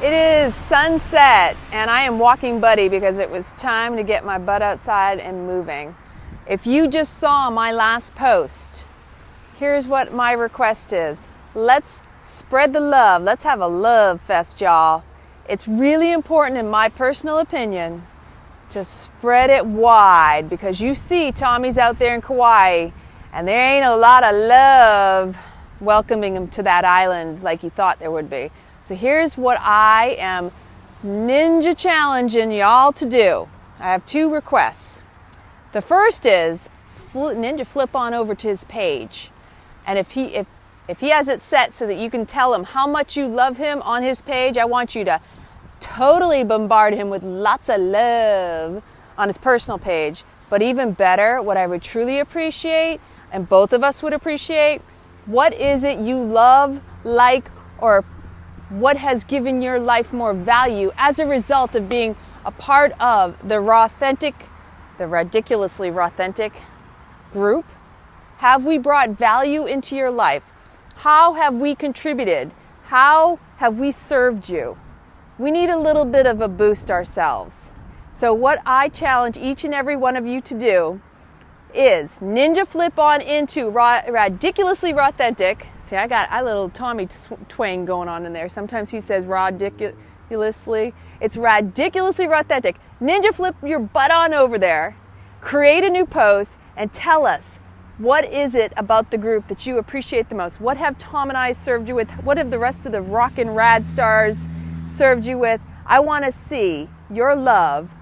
It is sunset and I am walking Buddy because it was time to get my butt outside and moving. If you just saw my last post, here's what my request is. Let's spread the love. Let's have a love fest, y'all. It's really important, in my personal opinion, to spread it wide, because you see Tommy's out there in Kauai and there ain't a lot of love welcoming him to that island like he thought there would be. So here's what I am ninja challenging y'all to do. I have two requests. The first is ninja flip on over to his page, and if he has it set so that you can tell him how much you love him on his page, I want you to totally bombard him with lots of love on his personal page. But even better, what I would truly appreciate, and both of us would appreciate, what is it you love, like, or what has given your life more value as a result of being a part of the RawThentic, the RADiculously RawThentic group? Have we brought value into your life? How have we contributed? How have we served you? We need a little bit of a boost ourselves. So what I challenge each and every one of you to do is ninja flip on into RADiculously RawThentic. See, I got a little Tommy twang going on in there. Sometimes he says RADiculously. It's RADiculously RawThentic. Ninja flip your butt on over there, create a new post, and tell us, what is it about the group that you appreciate the most? What have Tom and I served you with? What have the rest of the rockin' rad stars served you with? I want to see your love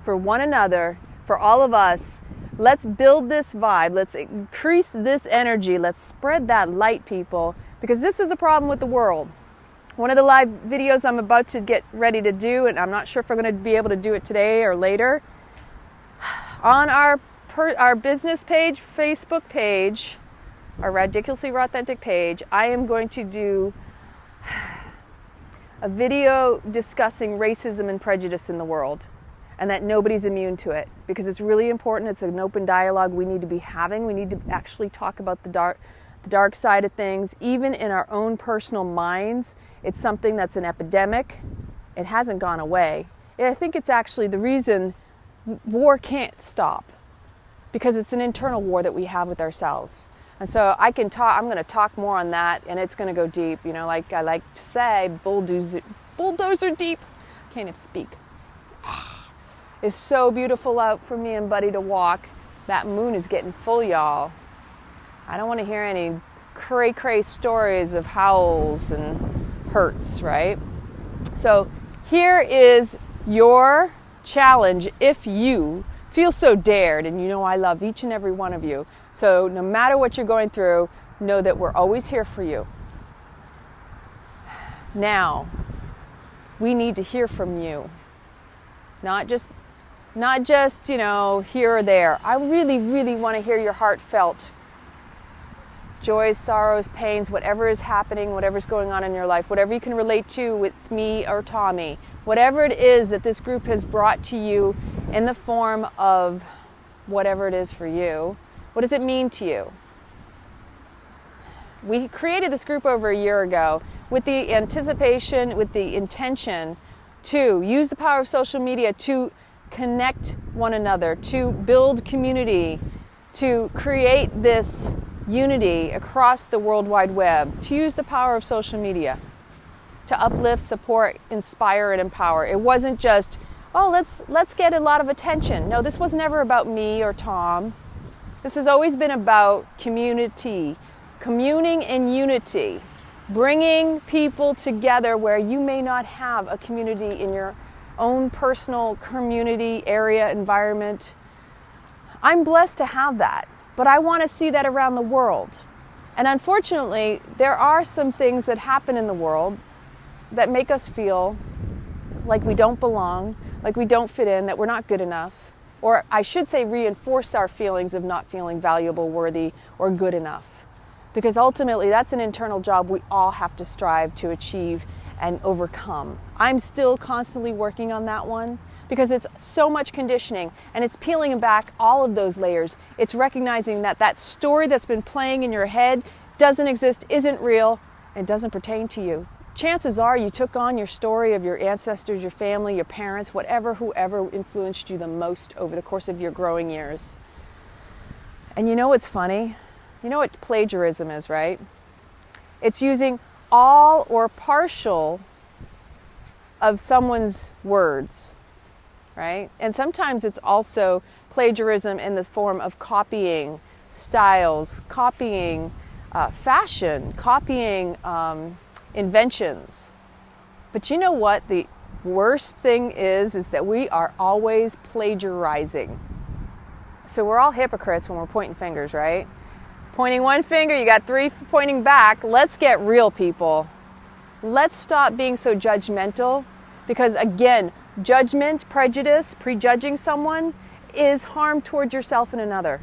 for one another, for all of us. Let's build this vibe. Let's increase this energy. Let's spread that light, people, because this is the problem with the world. One of the live videos I'm about to get ready to do, and I'm not sure if I'm going to be able to do it today or later, on our business page, Facebook page, our RADiculously RawThentic page, I am going to do a video discussing racism and prejudice in the world, and that nobody's immune to it, because it's really important. It's an open dialogue we need to be having. We need to actually talk about the dark side of things, even in our own personal minds. It's something that's an epidemic. It hasn't gone away. I think it's actually the reason war can't stop, because it's an internal war that we have with ourselves. And so I'm going to talk more on that, and it's going to go deep. You know, like I like to say, bulldozer deep. Can't even speak. It's so beautiful out for me and Buddy to walk. That moon is getting full, y'all. I don't want to hear any cray-cray stories of howls and hurts, right? So here is your challenge, if you feel so dared, and you know I love each and every one of you. So no matter what you're going through, know that we're always here for you. Now, we need to hear from you. Not just, you know, here or there. I really, really want to hear your heartfelt joys, sorrows, pains, whatever is happening, whatever's going on in your life, whatever you can relate to with me or Tommy, whatever it is that this group has brought to you in the form of whatever it is for you. What does it mean to you? We created this group over a year ago with the anticipation, with the intention to use the power of social media to connect one another, to build community, to create this unity across the World Wide Web, to use the power of social media to uplift, support, inspire, and empower. It wasn't just, oh, let's get a lot of attention. No, this was never about me or Tom. This has always been about community, communing in unity, bringing people together where you may not have a community in your own personal community, area, environment. I'm blessed to have that, but I want to see that around the world. And unfortunately, there are some things that happen in the world that make us feel like we don't belong, like we don't fit in, that we're not good enough. Or I should say reinforce our feelings of not feeling valuable, worthy, or good enough. Because ultimately, that's an internal job we all have to strive to achieve and overcome. I'm still constantly working on that one, because it's so much conditioning, and it's peeling back all of those layers. It's recognizing that that story that's been playing in your head doesn't exist, isn't real, and doesn't pertain to you. chances are you took on your story of your ancestors, your family, your parents, whoever influenced you the most over the course of your growing years. And you know what's funny? You know what plagiarism is, right? It's using all or partial of someone's words, right? And sometimes it's also plagiarism in the form of copying styles, copying fashion, copying inventions. But you know what the worst thing is that we are always plagiarizing. So we're all hypocrites when we're pointing fingers, right? Pointing one finger, you got three pointing back. Let's get real, people. Let's stop being so judgmental, because again, judgment, prejudice, prejudging someone is harm towards yourself and another.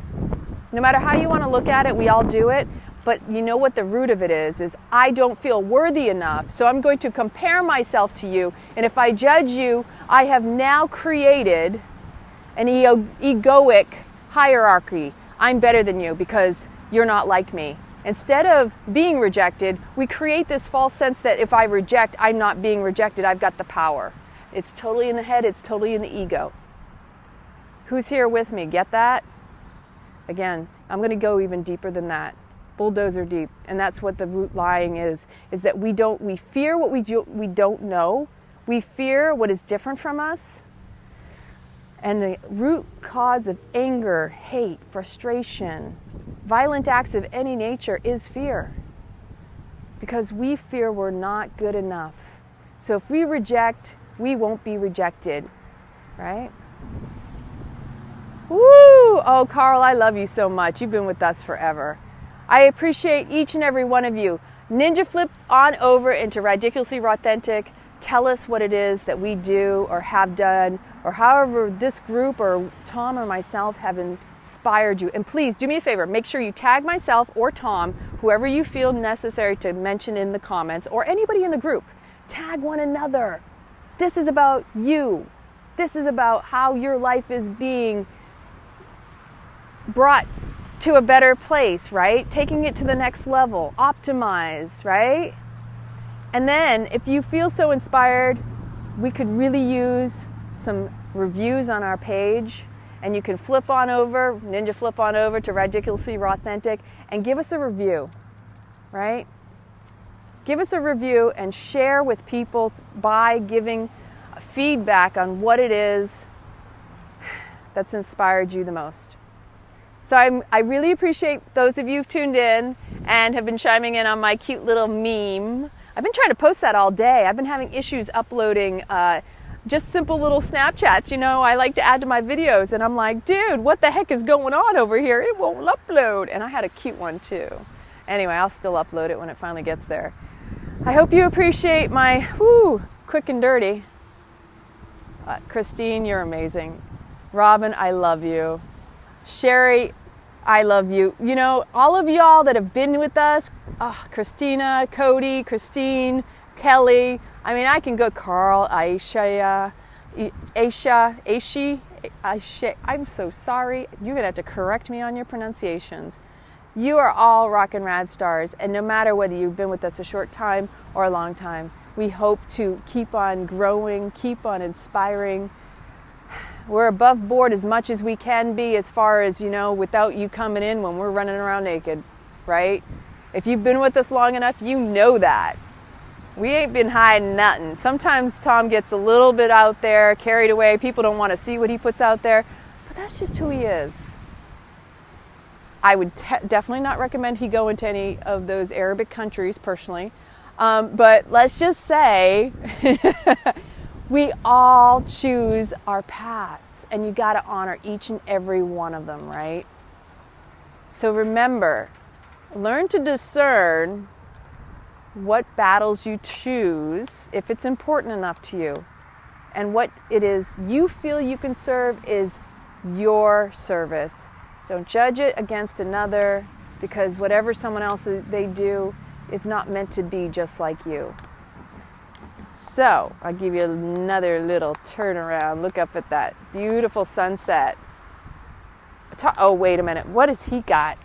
No matter how you want to look at it, we all do it. But you know what the root of it is I don't feel worthy enough, so I'm going to compare myself to you. And if I judge you, I have now created an egoic hierarchy. I'm better than you because you're not like me. Instead of being rejected, we create this false sense that if I reject, I'm not being rejected. I've got the power. It's totally in the head. It's totally in the ego. Who's here with me? Get that? Again, I'm going to go even deeper than that. Bulldozer deep. And that's what the root lying is that we fear what we don't know. We fear what is different from us. And the root cause of anger, hate, frustration, violent acts of any nature is fear. Because we fear we're not good enough. So if we reject, we won't be rejected, right? Woo! Oh, Carl, I love you so much. You've been with us forever. I appreciate each and every one of you. Ninja flip on over into RADiculously RawThentic. Tell us what it is that we do or have done, or however this group or Tom or myself have inspired you. And please do me a favor, make sure you tag myself or Tom, whoever you feel necessary to mention in the comments, or anybody in the group. Tag one another. This is about you. This is about how your life is being brought to a better place, right? Taking it to the next level, optimize, right? And then if you feel so inspired, we could really use some reviews on our page, and you can flip on over, ninja flip on over to RADiculously RawThentic and give us a review, right? Give us a review and share with people by giving feedback on what it is that's inspired you the most. So I really appreciate those of you who've tuned in and have been chiming in on my cute little meme. I've been trying to post that all day. I've been having issues uploading just simple little Snapchats. You know, I like to add to my videos, and I'm like, dude, what the heck is going on over here? It won't upload. And I had a cute one too. Anyway, I'll still upload it when it finally gets there. I hope you appreciate my quick and dirty. Christine, you're amazing. Robin, I love you. Sherry, I love you. You know, all of y'all that have been with us, Christina, Cody, Christine, Kelly. I mean, I can go Carl, Aisha, I'm so sorry. You're going to have to correct me on your pronunciations. You are all rock and rad stars, and no matter whether you've been with us a short time or a long time, we hope to keep on growing, keep on inspiring. We're above board as much as we can be, as far as, you know, without you coming in when we're running around naked, right? If you've been with us long enough, you know that. We ain't been hiding nothing. Sometimes Tom gets a little bit out there, carried away. People don't want to see what he puts out there, but that's just who he is. I would definitely not recommend he go into any of those Arabic countries personally, but let's just say we all choose our paths, and you got to honor each and every one of them, right? So remember, learn to discern what battles you choose, if it's important enough to you, and what it is you feel you can serve is your service. Don't judge it against another, because whatever someone else they do is not meant to be just like you. So I'll give you another little turnaround. Look up at that beautiful sunset. Oh, wait a minute. What has he got?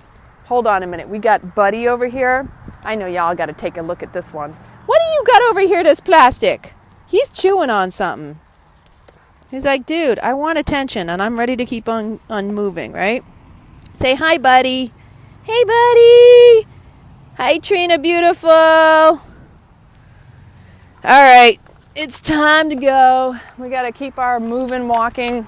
Hold on a minute. We got Buddy over here. I know y'all got to take a look at this one. What do you got over here that's plastic? He's chewing on something. He's like, dude, I want attention and I'm ready to keep on moving, right? Say hi, buddy. Hey, buddy. Hi, Trina, beautiful. All right, it's time to go. We got to keep our moving, walking.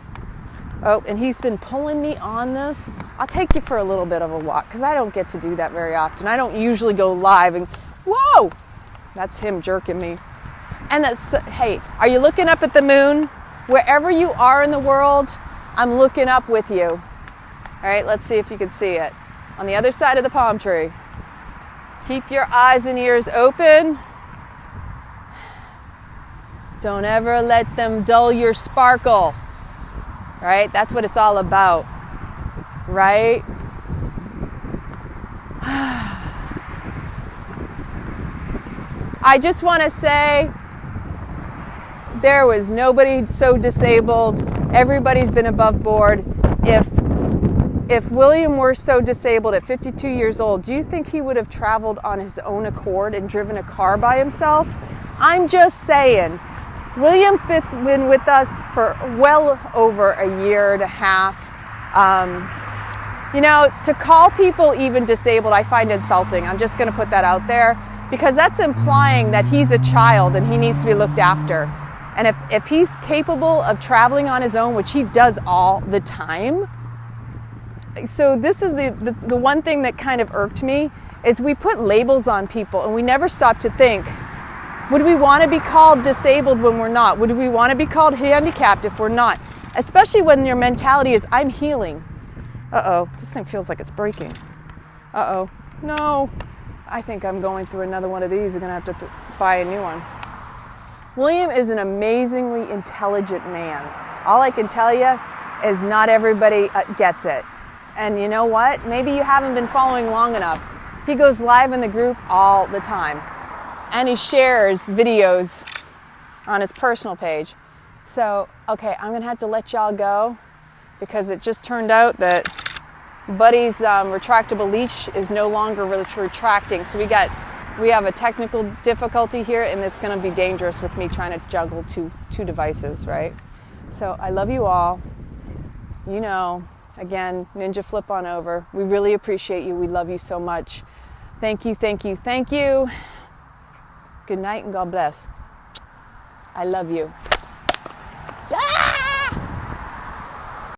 Oh, and he's been pulling me on this. I'll take you for a little bit of a walk because I don't get to do that very often. I don't usually go live and, whoa, that's him jerking me. And that's, hey, are you looking up at the moon? Wherever you are in the world, I'm looking up with you. All right, let's see if you can see it. On the other side of the palm tree. Keep your eyes and ears open. Don't ever let them dull your sparkle. Right? That's what it's all about. Right? I just want to say there was nobody so disabled. Everybody's been above board. If William were so disabled at 52 years old, do you think he would have traveled on his own accord and driven a car by himself? I'm just saying. William's been with us for well over a year and a half. You know, to call people even disabled, I find insulting. I'm just going to put that out there because that's implying that he's a child and he needs to be looked after. And if he's capable of traveling on his own, which he does all the time, so this is the one thing that kind of irked me, is we put labels on people and we never stop to think, would we want to be called disabled when we're not? Would we want to be called handicapped if we're not? Especially when your mentality is, I'm healing. Uh-oh, this thing feels like it's breaking. Uh-oh, no. I think I'm going through another one of these. I'm going to have to buy a new one. William is an amazingly intelligent man. All I can tell you is not everybody gets it. And you know what? Maybe you haven't been following long enough. He goes live in the group all the time. And he shares videos on his personal page. So, okay, I'm going to have to let y'all go because it just turned out that Buddy's retractable leash is no longer retracting. So we have a technical difficulty here, and it's going to be dangerous with me trying to juggle two devices, right? So I love you all. You know, again, Ninja flip on over. We really appreciate you. We love you so much. Thank you, thank you, thank you. Good night and God bless. I love you.